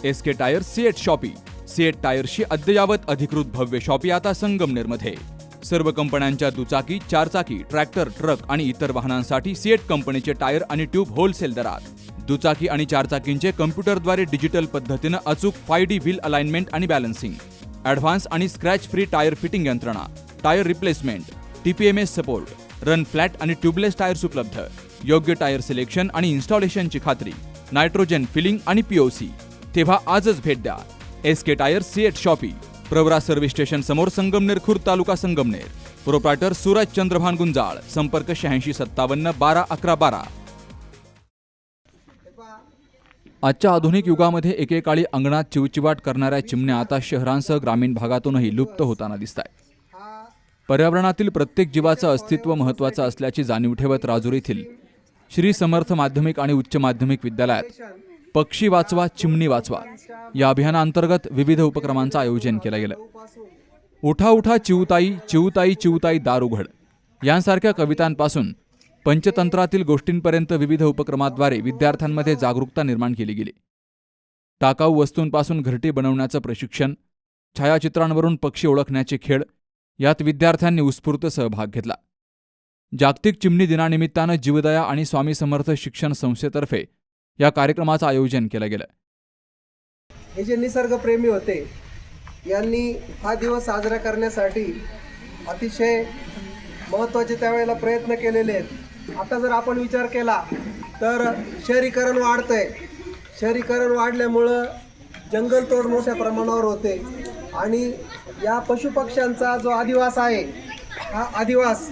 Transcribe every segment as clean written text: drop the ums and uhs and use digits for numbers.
SK tyre CEAT shoppe. CEAT टायर्सची अद्ययावत अधिकृत भव्य शॉपी आता संगमनेरमध्ये. सर्व कंपन्यांच्या दुचाकी, चारचाकी, ट्रॅक्टर, ट्रक आणि इतर वाहनांसाठी सिएट कंपनीचे टायर आणि ट्यूब होलसेल दरात. दुचाकी आणि चारचाकींचे कम्प्युटरद्वारे डिजिटल पद्धतीनं अचूक 5D व्हील अलाइनमेंट आणि बॅलन्सिंग, ॲडव्हान्स आणि स्क्रॅच फ्री टायर फिटिंग यंत्रणा, tyre replacement, TPMS support, run flat आणि ट्यूबलेस टायर्स उपलब्ध. योग्य टायर सिलेक्शन आणि इन्स्टॉलेशनची खात्री, नायट्रोजन फिलिंग आणि POC. तेव्हा आजच भेट द्या. SK tyre CEAT shoppe, Pravara service station समोर, संगमनेर खुर्द, तालुका संगमनेर. प्रोप्रायटर सूरज चंद्रभान गुंजाळ. संपर्क 8657 12 11 12. आजच्या आधुनिक युगामध्ये एकेकाळी अंगणात चिवचिवाट करणाऱ्या चिमण्या आता शहरांसह ग्रामीण भागातूनही लुप्त होताना दिसतायत. पर्यावरणातील प्रत्येक जीवाचं अस्तित्व महत्त्वाचं असल्याची जाणीव ठेवत राजूर येथील श्री समर्थ माध्यमिक आणि उच्च माध्यमिक विद्यालयात पक्षी वाचवा चिमणी वाचवा या अभियानाअंतर्गत विविध उपक्रमांचं आयोजन केलं गेलं. उठा उठा चिऊताई, चिऊताई चिऊताई दार उघड यांसारख्या कवितांपासून पंचतंत्रातील गोष्टींपर्यंत विविध उपक्रमाद्वारे विद्यार्थ्यांमध्ये जागरूकता निर्माण केली गेली. टाकाऊ वस्तूंपासून घरटी बनवण्याचं प्रशिक्षण, छायाचित्रांवरून पक्षी ओळखण्याचे खेळ यात विद्यार्थ्यांनी उत्स्फूर्त सहभाग घेतला. जागतिक चिमणी दिनानिमित्तानं जीवदया आणि स्वामी समर्थ शिक्षण संस्थेतर्फे या कार्यक्रमाचं आयोजन केलं गेलं. हे जे निसर्गप्रेमी होते यांनी हा दिवस साजरा करण्यासाठी अतिशय महत्त्वाचे त्यावेळेला प्रयत्न केलेले आहेत. आता जर आपण विचार केला तर शहरीकरण वाढतंय. शहरीकरण वाढल्यामुळं जंगलतोड मोठ्या प्रमाणावर होते आणि या पशुपक्ष्यांचा जो अधिवास आहे हा अधिवास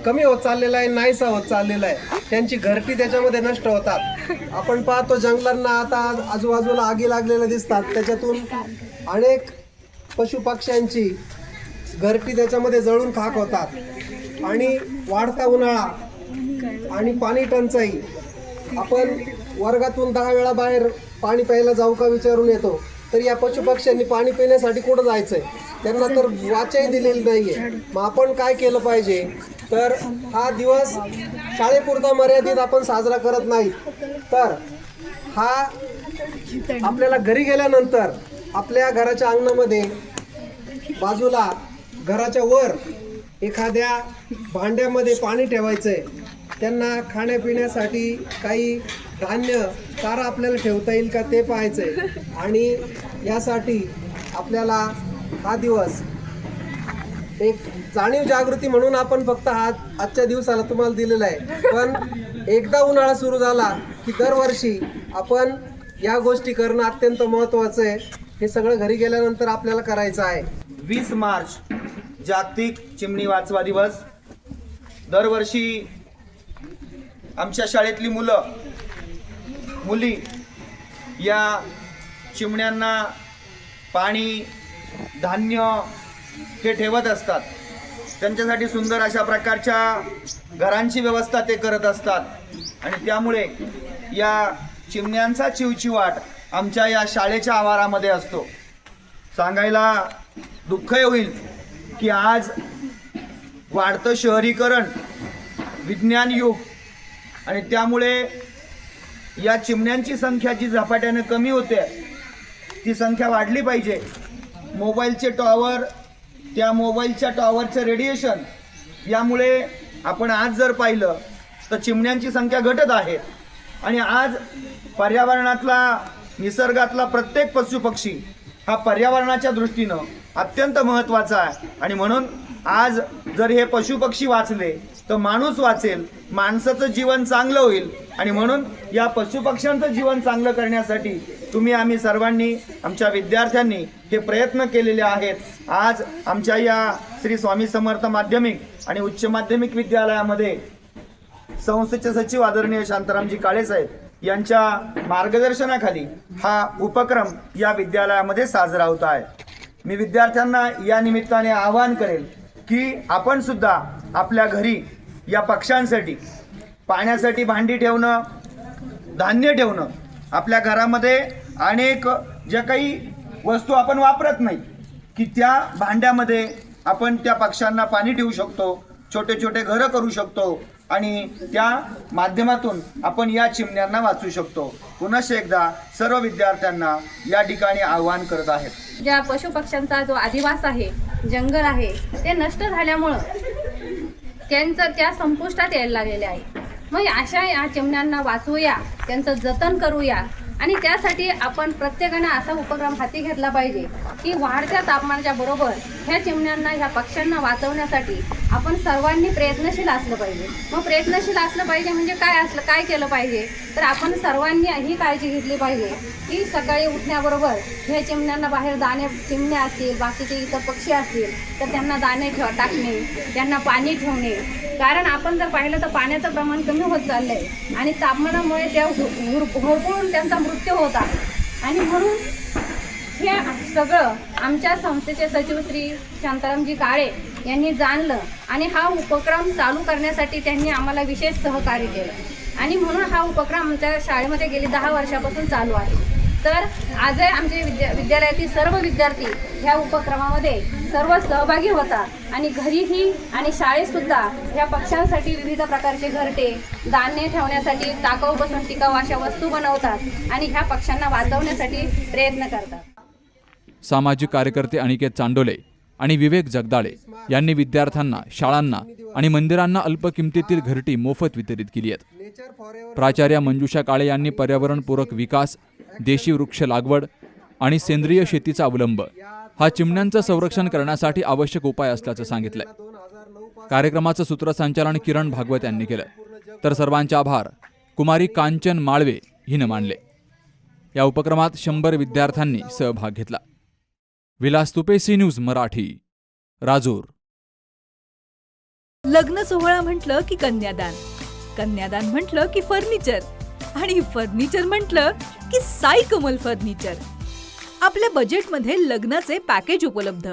कमी होत चाललेला आहे, नाहीसा होत चाललेला आहे. त्यांची घरटी त्याच्यामध्ये नष्ट होतात. आपण पाहतो जंगलांना आता आजूबाजूला आगी लागलेल्या दिसतात. त्याच्यातून अनेक पशुपक्ष्यांची घरटी त्याच्यामध्ये जळून खाक होतात. आणि वाढता उन्हाळा आणि पाणी टंचाई, आपण वर्गातून 10 वेळा बाहेर पाणी प्यायला जाऊ का विचारून येतो, तर या पशुपक्ष्यांनी पाणी पिण्यासाठी कुठं जायचंय, त्यांना तर वाचाही दिलेली नाहीये. मग आपण काय केलं पाहिजे, तर हा दिवस शाळेपुरता मर्यादित आपण साजरा करत नाही, तर हा आपल्याला घरी गेल्यानंतर आपल्या घराच्या अंगणामध्ये बाजूला घराच्या वर एखाद्या भांड्यामध्ये पाणी ठेवायचंय. त्यांना खाण्यापिण्यासाठी काही धान्य चारा आपल्याला ठेवता येईल का ते पाहायचंय. आणि यासाठी आपल्याला हा दिवस एक जाणीव जागृती म्हणून आपण फक्त आजच्या दिवसाला तुम्हाला दिलेला आहे. पण एकदा उन्हाळा सुरू झाला की दरवर्षी आपण या गोष्टी करणं अत्यंत महत्त्वाचं आहे. हे सगळं घरी गेल्यानंतर आपल्याला करायचं आहे. 20 मार्च जागतिक चिमणी वाचवा दिवस. दरवर्षी आमच्या शाळेतली मुली या चिमण्यांना पाणी, धान्य हे ठेवत असतात. त्यांच्यासाठी सुंदर अशा प्रकारच्या घरांची व्यवस्था ते करत असतात. आणि त्यामुळे या चिमण्यांचा चिवचिवाट आमच्या या शाळेच्या आवारामध्ये असतो. सांगायला दुःख होईल की आज वाढतं शहरीकरण, विज्ञान युग आणि त्यामुळे या चिमण्यांची संख्या जी झपाट्याने कमी होते ती संख्या वाढली पाहिजे. मोबाईलचे टॉवर, त्या मोबाईलच्या टॉवरचं रेडिएशन यामुळे आपण आज जर पाहिलं तर चिमण्यांची संख्या घटत आहे. आणि आज पर्यावरणातला, निसर्गातला प्रत्येक पशुपक्षी हा पर्यावरणाच्या दृष्टीनं अत्यंत महत्त्वाचा आहे. आणि म्हणून आज जर हे पशुपक्षी वाचले तर माणूस वाचेल, माणसाचं जीवन चांगलं होईल. आणि म्हणून या पशुपक्ष्यांचं जीवन चांगलं करण्यासाठी आम्ही सर्वांनी, आमच्या विद्यार्थ्यांनी हे प्रयत्न केलेले आहेत. आज आमच्या या श्री स्वामी समर्थ माध्यमिक आणि उच्च माध्यमिक विद्यालयामध्ये संस्थेचे सचिव आदरणीय शांतारामजी काळे साहेब यांच्या मार्गदर्शनाखाली हा उपक्रम या विद्यालयामध्ये साजरा होत आहे. मी विद्यार्थ्यांना या निमित्ताने आवाहन करेल की आपण सुद्धा आपल्या घरी या पक्ष्यांसाठी पाण्यासाठी भांडी ठेवणं, धान्य ठेवणं, आपल्या घरामध्ये अनेक ज्या काही वस्तू आपण वापरत नाही की त्या भांड्यामध्ये आपण त्या पक्ष्यांना पाणी ठेवू शकतो, छोटे छोटे घरं करू शकतो. आणि त्या माध्यमातून आपण या चिमण्यांना वाचवू शकतो. पुन्हा एकदा सर्व विद्यार्थ्यांना या ठिकाणी आवाहन करत आहेत. ज्या पशुपक्ष्यांचा जो अधिवास आहे, जंगल आहे, ते नष्ट झाल्यामुळं त्यांचं त्या संपुष्टात यायला लागलेले आहे. मग अशा या चिमण्यांना वाचवूया, त्यांचं जतन करूया आणि त्यासाठी आपण प्रत्येकाने असा उपक्रम हाती घेतला पाहिजे की वाढत्या तापमानाच्या बरोबर ह्या चिमण्यांना, ह्या पक्ष्यांना वाचवण्यासाठी आपण सर्वांनी प्रयत्नशील असलं पाहिजे. मग प्रयत्नशील असलं पाहिजे म्हणजे काय केलं पाहिजे तर आपण सर्वांनी ही काळजी घेतली पाहिजे की सकाळी उठण्याबरोबर ह्या चिमण्यांना बाहेर दाणे, चिमण्या असतील, बाकीचे इतर पक्षी असतील तर त्यांना दाणे टाकणे, त्यांना पाणी ठेवणे. कारण आपण जर पाहिलं तर पाण्याचं प्रमाण कमी होत चाललं आहे आणि तापमानामुळे त्या होरपळून त्यांचा मृत्यू होता. आणि म्हणून हे सगळं आमच्या संस्थेचे सचिव श्री शांतारामजी काळे यांनी जाणलं आणि हा उपक्रम चालू करण्यासाठी त्यांनी आम्हाला विशेष सहकार्य केलं. आणि म्हणून हा उपक्रम आमच्या शाळेमध्ये गेली 10 वर्षापासून चालू आहे. तर आजही आमचे विद्यालयातील सर्व विद्यार्थी ह्या उपक्रमामध्ये सर्व सहभागी होतात आणि घरीही आणि शाळेतसुद्धा ह्या पक्ष्यांसाठी विविध प्रकारचे घरटे, धान्य ठेवण्यासाठी टाकाऊपासून टिकाऊ अशा वस्तू बनवतात आणि ह्या पक्ष्यांना वाचवण्यासाठी प्रयत्न करतात. सामाजिक कार्यकर्ते अनिकेत चांडोले आणि विवेक जगदाळे यांनी विद्यार्थ्यांना, शाळांना आणि मंदिरांना अल्प किमतीतील घरटी मोफत वितरित केली आहेत. प्राचार्या मंजुषा काळे यांनी पर्यावरणपूरक विकास, देशी वृक्ष लागवड आणि सेंद्रिय शेतीचा अवलंब हा चिमण्यांचं संरक्षण करण्यासाठी आवश्यक उपाय असल्याचं सांगितलंय. कार्यक्रमाचं सूत्रसंचालन किरण भागवत यांनी केलं, तर सर्वांचे आभार कुमारी कांचन माळवे हिनं मानले. या उपक्रमात 100 विद्यार्थ्यांनी सहभाग घेतला. Vilas Tupe, C news Marathi, Rajur. लग्न सोहळा म्हटलं की कन्यादान, कन्यादान म्हटलं की फर्निचर आणि फर्निचर म्हटलं की साई कमल फर्निचर. आपल्या बजेटमध्ये लग्नाचे पॅकेज उपलब्ध,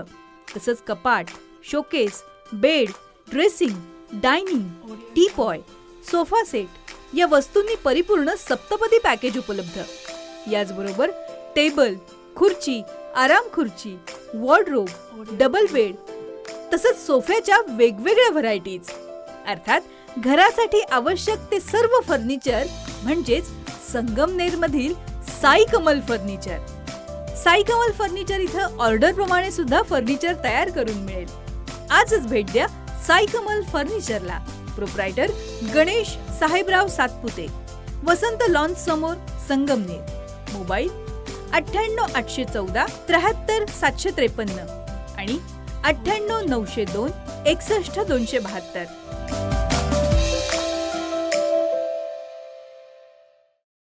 तसंच कपाट, showcase, bed, dressing, dining, teapoy, sofa set या वस्तूंनी परिपूर्ण सप्तपदी पॅकेज उपलब्ध. याचबरोबर टेबल, खुर्ची, आराम खुर्ची, वॉर्डरोब, डबल बेड तसंच सोफ्याच्या वेगवेगळ्या व्हरायटीज. अर्थात घरासाठी आवश्यक ते सर्व फर्निचर म्हणजेच संगमनेरमधील साई कमल फर्निचर. साई कमल फर्निचर इथं ऑर्डर प्रमाणे सुद्धा फर्निचर तयार करून मिळेल. आजच भेट द्या साई कमल फर्निचरला. प्रोप्रायटर गणेश साहेबराव सातपुते, वसंत लॉन्च समोर, संगमनेर. मोबाईल 98 814 73 753 आणि 98 902 61 272.